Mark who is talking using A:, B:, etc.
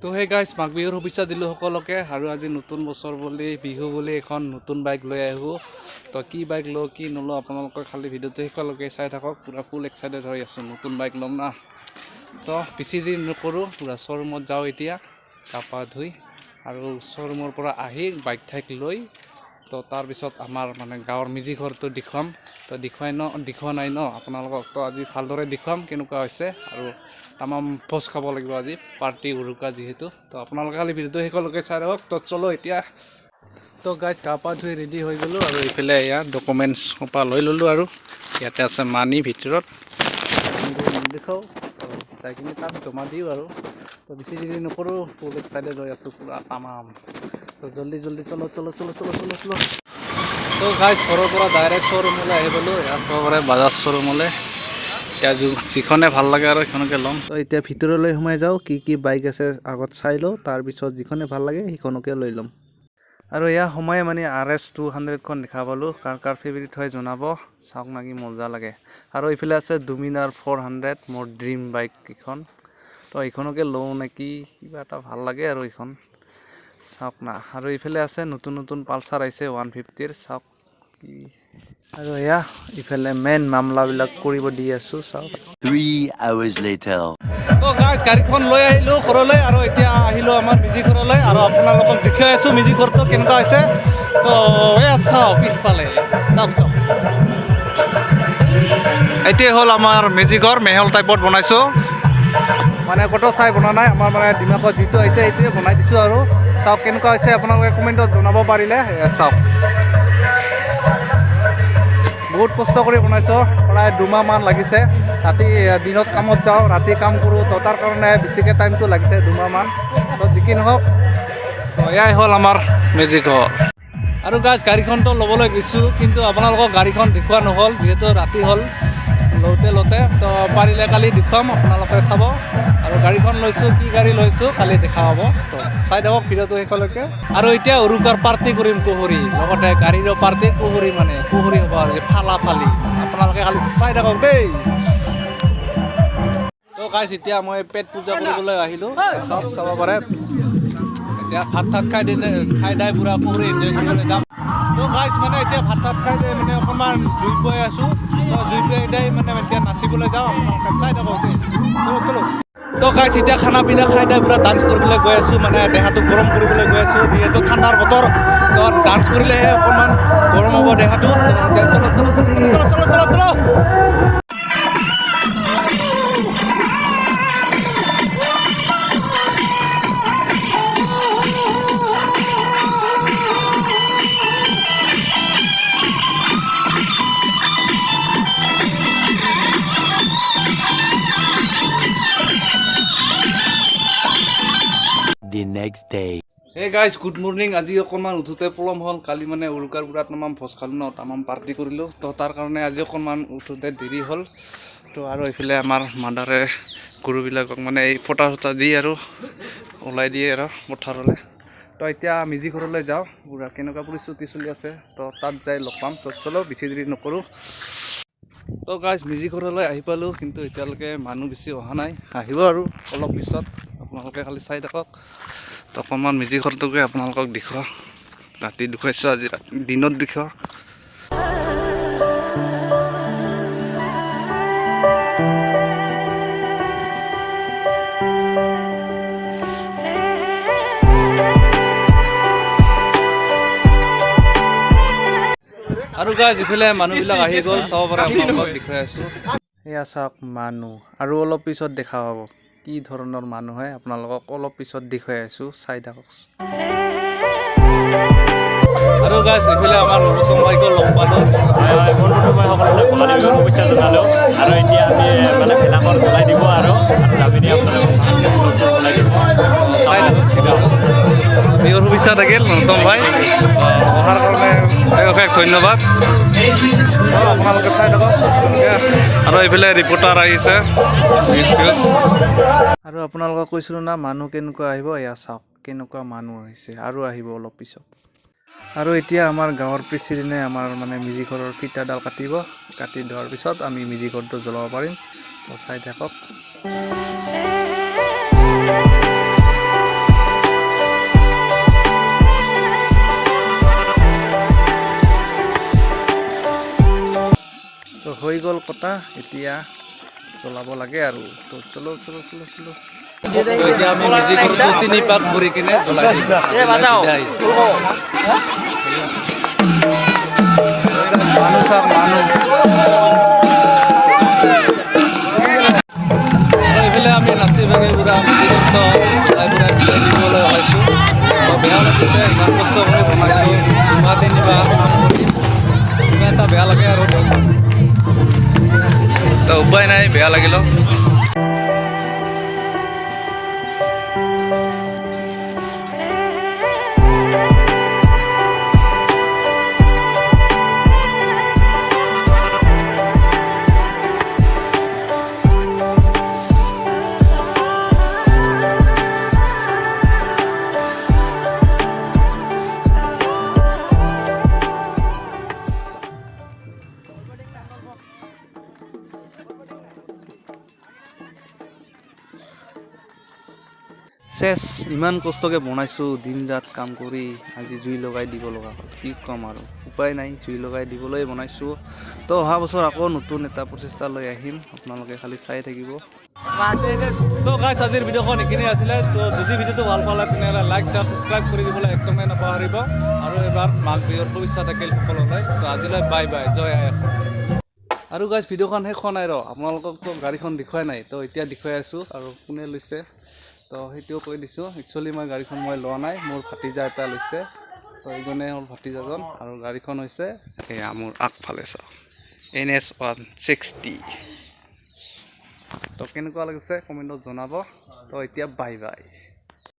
A: তো hey guys মাঘ বিহুৰ শুভেচ্ছা দিলোঁ সকলোকে আৰু আজি নতুন বছৰ বুলি বিহু বুলি এখন নতুন বাইক লৈ আহোঁ তো কি বাইক লওঁ কি নলওঁ আপোনালোকে খালি ভিডিঅ'টো সকলোকে চাই থাকক পুৰা ফুল এক্সাইটেড হৈ আছোঁ নতুন বাইক ল'ম না তো বেছি দেৰি নকৰোঁ পুৰা শ্ব'ৰুমত যাওঁ এতিয়া গা পা ধুই আৰু শ্ব'ৰুমৰ পৰা আহি বাইক ঠাইক লৈ তো তাৰপিছত আমাৰ মানে গাঁৱৰ মেজি ঘৰটো দেখুৱাম তো দেখুওৱা নাই ন আপোনালোকক তো আজি ভালদৰে দেখুৱাম কেনেকুৱা হৈছে আৰু তামাম ভোজ খাব লাগিব আজি পাৰ্টি উৰুকা যিহেতু তো আপোনালোকে খালি ভিডিঅ'টো সকলোকে চাই থাকক তো চলো এতিয়া তো গাইজ গা পা ধুই ৰেডি হৈ গ'লোঁ আৰু এইফালে এয়া ডকুমেণ্টছ সোপা লৈ ল'লোঁ আৰু ইয়াতে আছে মানি ভিতৰত দেখুৱাওঁ যাই কিনে তাত জমা দিওঁ আৰু তো বেছি দেৰি নকৰোঁ ফুল এক্সাইটেড হৈ আছোঁ পুৰা তামাম তো জল্দি চলো তো গাইজ ঘৰৰ পৰা ডাইৰেক্ট শ্ব'ৰুমলৈ আহি গ'লোঁ এয়া চবৰে বাজাজ শ্ব'ৰুমলৈ এতিয়া যিখনে ভাল লাগে আৰু সেইখনকে ল'ম তো এতিয়া ভিতৰলৈ সোমাই যাওঁ কি বাইক আছে আগত চাই লওঁ তাৰপিছত যিখনে ভাল লাগে সেইখনকে লৈ ল'ম আৰু এয়া সময়ে মানে RS 200খন দেখা পালোঁ কাৰ ফেভৰিট হয় জনাব চাওক নাকি মজা লাগে আৰু এইফালে আছে ডমিনাৰ 400 মোৰ ড্ৰিম বাইক কেইখন তো এইখনকে লওঁ নেকি কিবা এটা ভাল লাগে আৰু এইখন চাওক না আৰু এইফালে আছে নতুন পালচাৰ আহিছে 150ৰ চাওক কি আৰু এয়া ইফালে মেইন মামলাবিলাক কৰিব দি আছোঁ চাওক
B: 3 hours later
A: তো গাইজ গাড়ীখন লৈ আহিলোঁ ঘৰলৈ আৰু এতিয়া আহিলোঁ আমাৰ মেজি ঘৰলৈ আৰু আপোনালোকক দেখুৱাই আছোঁ মেজি ঘৰটো কেনেকুৱা হৈছে তো এয়া চাওক পিছফালে চাওক এইটোৱে হ'ল আমাৰ মেজি ঘৰ মেহল টাইপত বনাইছোঁ মানে ক'তো চাই বনোৱা নাই আমাৰ মানে দিমাগত যিটো আহিছে সেইটোৱে বনাই দিছোঁ আৰু চাওক কেনেকুৱা হৈছে আপোনালোকে কমেণ্টত জনাব পাৰিলে চাওক বহুত কষ্ট কৰি বনাইছোঁ প্ৰায় 2 মাহমান লাগিছে ৰাতি দিনত কামত যাওঁ ৰাতি কাম কৰোঁ তো তাৰ কাৰণে বেছিকৈ টাইমটো লাগিছে 2 মাহমান তো যি কি নহওক তো এয়াই হ'ল আমাৰ মেজি ঘৰ আৰু গাইজ গাড়ীখনটো ল'বলৈ গৈছোঁ কিন্তু আপোনালোকক গাড়ীখন দেখুওৱা নহ'ল যিহেতু ৰাতি হ'ল লওঁতে তো পাৰিলে কালি দেখুৱাম আপোনালোকে চাব আৰু গাড়ীখন লৈছোঁ কি গাড়ী লৈছোঁ কালি দেখা হ'ব তো চাই থাকক ভিডিঅ'টো শেষলৈকে আৰু এতিয়া উৰুকাৰ পাৰ্টি কৰিম কুহুৰি লগতে গাড়ীৰো পাৰ্টি কুহুৰি হ'ব আৰু ফালি আপোনালোকে খালি চাই থাকক দেই তো গাইজ এতিয়া মই পেট পূজা কৰিবলৈ আহিলোঁ চাব পাৰে এতিয়া ভাত খাই দাই পুৰা কুহুৰি এনজয় কৰিবলৈ যাম তো গাইজ মানে এতিয়া ভাত খাই দাই মানে অকণমান জুই বৈ আছোঁ তো জুই বৈ দাই মানে এতিয়া নাচিবলৈ যাওঁ আপোনালোকে চাই থাকক দেই চলো তো গাইজ এতিয়া খানা পিনা খাই দাই পুৰা ডান্স কৰিবলৈ গৈ আছোঁ মানে দেহাটো গৰম কৰিবলৈ গৈ আছোঁ যিহেতু ঠাণ্ডাৰ বতৰ তো ডান্স কৰিলেহে অকণমান গৰম হ'ব দেহাটো চলো
B: the next day
A: hey guys good morning আজি অকণমান উঠোতে পলম হ'ল কালি মানে উৰুকাৰ পুৰা তামাম ভোজ খালোঁ ন তামাম পাৰ্টি কৰিলোঁ তো তাৰ কাৰণে আজি অকণমান উঠোতে দেৰি হ'ল তো আৰু এইফালে আমাৰ মাদাৰে গৰুবিলাকক মানে এই ফটা দি আৰু ওলাই দিয়ে আৰু পথাৰলৈ তো এতিয়া মেজি ঘৰলৈ যাওঁ পুৰা কেনেকুৱা পৰিস্থিতি চলি আছে তো তাত যাই লগ পাম তো চলো বেছি দেৰি নকৰোঁ তো গাইজ মেজি ঘৰলৈ আহি পালোঁ কিন্তু এতিয়ালৈকে মানুহ বেছি অহা নাই আহিব আৰু অলপ পিছত আপোনালোকে খালি চাই থাকক তো অকণমান মেজি ঘৰটোকে আপোনালোকক দেখুৱা ৰাতি দেখুৱাইছোঁ আজি দিনত দেখুৱা আৰু গাইজ ইফালে মানুহবিলাক আহি গ'ল চাব পাৰে আপোনালোকক দেখুৱাই আছোঁ এয়া চাওক মানুহ আৰু অলপ পিছত দেখা পাব কি ধৰণৰ মানুহ হয় আপোনালোকক অলপ পিছত দেখুৱাই আছোঁ চাই থাকক আৰু গাইজ এইফালে আমাৰ নতুন বাইকো লগ পালোঁ
C: বন্ধুটো মই সকলোলৈ ভোগালী বিহুৰ শুভেচ্ছা জনালোঁ আৰু এতিয়া আমি মানে ভেলাঘৰ জ্বলাই দিব আৰু যাবিনি আপোনালোকক জ্বলাই দিব
A: চাই থাকক বিহুৰ শুভেচ্ছা থাকিল নতুন ভাই অহাৰ কাৰণে অশেষ ধন্যবাদ আপোনালোকে চাই থাকক আৰু এইফালে ৰিপৰ্টাৰ আহিছে আৰু আপোনালোকক কৈছিলোঁ না মানুহ কেনেকুৱা আহিব এয়া চাওক কেনেকুৱা মানুহ আহিছে আৰু আহিব অলপ পিছত আৰু এতিয়া আমাৰ গাঁৱৰ প্ৰেচিডেণ্টে আমাৰ মানে মেজি ঘৰৰ ফিটাডাল কাটি ধোৱাৰ পিছত আমি মেজি ঘৰটো জ্বলাব পাৰিম তো চাই থাকক পতা এতিয়া জ্বলাব লাগে আৰু তো চলো এতিয়া আমি মেজি ঘৰটো 3 পাক ঘূৰি কিনে জ্বলাই দিম বিদায়। মানুহ চাওক মানুহ এইফালে আমি নাচি বাগি পুৰা দিবলৈ ওলাইছোঁ বেয়া লাগিছে ইমান কষ্ট কৰি বনাইছোঁ 2-3 কিবা এটা বেয়া লাগে আৰু তো উপায় নাই বেয়া লাগিল চেচ ইমান কষ্টকৈ বনাইছোঁ দিন ৰাত কাম কৰি আজি জুই লগাই দিব লগা হ'ল কি ক'ম আৰু উপায় নাই জুই লগাই দিবলৈ বনাইছোঁ তো অহা বছৰ আকৌ নতুন এটা প্ৰচেষ্টা লৈ আহিম আপোনালোকে খালি চাই থাকিব তো গাইছ আজিৰ ভিডিঅ'খন এইখিনি আছিলে তো যদি ভিডিঅ'টো ভাল পালে তেনেহ'লে লাইক শ্বেয়াৰ ছাবস্ক্ৰাইব কৰি দিবলৈ একদমেই নাপাহৰিব আৰু এবাৰ মাঘ বিহুৰ শুভেচ্ছা থাকিল সকলোলৈ তো আজিলৈ বাই বাই জয় আই অসম। আৰু গাইছ ভিডিঅ'খন শেষ হোৱা নাই আপোনালোককতো গাড়ীখন দেখুৱাই নাই তো এতিয়া দেখুৱাই আছোঁ আৰু কোনে লৈছে তো সেইটোও কৈ দিছোঁ একচুৱেলি মই গাড়ীখন লোৱা নাই মোৰ ভাতিজা এটা লৈছে তো এইজনে হ'ল ভাতিজাজন আৰু গাড়ীখন হৈছে এয়া মোৰ আগফালে চাওক NS 160 তো কেনেকুৱা লাগিছে কমেণ্টত জনাব তো এতিয়া বাই বাই।